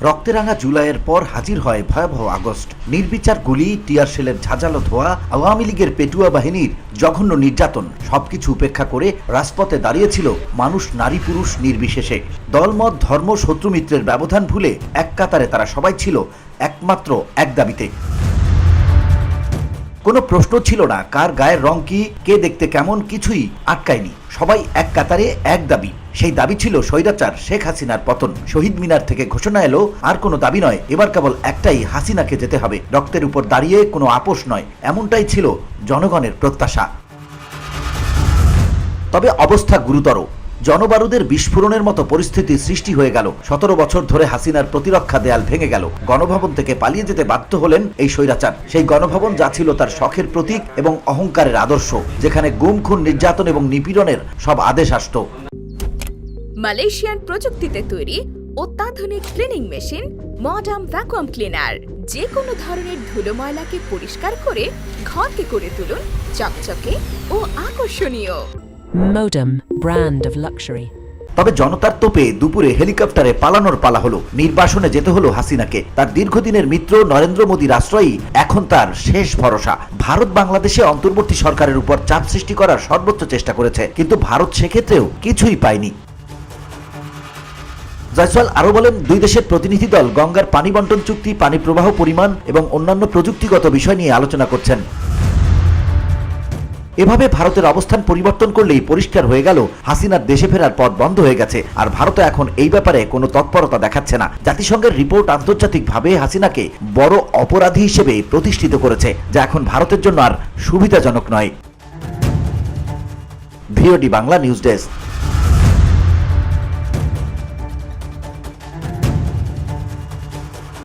রক্তে রাঙা জুলাইয়ের পর হাজির হয় ভয়াবহ আগস্ট। নির্বিচার গুলি, টিয়ার শেলের ঝাঁঝালো ধোঁয়া, আওয়ামী লীগের পেটুয়া বাহিনীর জঘন্য নির্যাতন সবকিছু উপেক্ষা করে রাজপথে দাঁড়িয়েছিল মানুষ, নারী পুরুষ নির্বিশেষে। দলমত, ধর্ম, শত্রু মিত্রের ব্যবধান ভুলে এক কাতারে তারা সবাই ছিল একমাত্র এক দাবিতে। কোনো প্রশ্ন ছিল না কার গায়ের রং কি, কে দেখতে কেমন, কিছুই আটকায়নি। সবাই এক কাতারে এক দাবি। সেই দাবি ছিল স্বৈরাচার শেখ হাসিনার পতন। শহীদ মিনার থেকে ঘোষণা এলো আর কোনো দাবি নয়, এবার কেবল একটাই, হাসিনাকে যেতে হবে। রক্তের উপর দাঁড়িয়ে কোনো আপোষ নয়, এমনটাই ছিল জনগণের প্রত্যাশা। তবে অবস্থা গুরুতর। জনবারুদের বিস্ফোরণের মতো পরিস্থিতি সৃষ্টি হয়ে গেল। 17 বছর ধরে হাসিনার প্রতিরক্ষা দেয়াল ভেঙে গেল। গণভবন থেকে পালিয়ে যেতে বাধ্য হলেন এই স্বৈরাচার। সেই গণভবন যা ছিল তার শখের প্রতীক এবং অহংকারের আদর্শ, যেখানে গুম, খুন, নির্যাতন এবং নিপীড়নের সব আদেশ আসত। মালয়েশিয়ান প্রযুক্তিতে তৈরি অত্যাধুনিক cleaning machine modern vacuum cleaner যে কোনো ধরনের ধুলো ময়লাকে পরিষ্কার করে ঘরকে করে তুলুন চকচকে ও আকর্ষণীয়। Modem, brand of luxury. তবে জনতার তোপে দুপুরে হেলিকপ্টারে পালানোর পালা হলো। নির্বাসনে যেতে হলো হাসিনাকে। তার দীর্ঘদিনের মিত্র নরেন্দ্র মোদীর আশ্রয়ই এখন তার শেষ ভরসা। ভারত বাংলাদেশে অন্তর্বর্তী সরকারের উপর চাপ সৃষ্টি করার সর্বোচ্চ চেষ্টা করেছে, কিন্তু ভারত সেক্ষেত্রেও কিছুই পায়নি। জয়সওয়াল আরো বলেন, দুই দেশের প্রতিনিধি দল গঙ্গার পানি বন্টন চুক্তি, পানি প্রবাহ পরিমাণ এবং অন্যান্য প্রযুক্তিগত বিষয় নিয়ে আলোচনা করছেন। এভাবে ভারতের অবস্থান পরিবর্তন করলেই পরিষ্কার হয়ে গেল হাসিনার দেশে ফেরার পথ বন্ধ হয়ে গেছে। আর ভারত এখন এই ব্যাপারে কোনো তৎপরতা দেখাচ্ছে না। জাতিসংঘের রিপোর্ট আন্তর্জাতিকভাবে হাসিনাকে বড় অপরাধী হিসেবে প্রতিষ্ঠিত করেছে, যা এখন ভারতের জন্য আর সুবিধাজনক নয়। VOD Bangla news desk.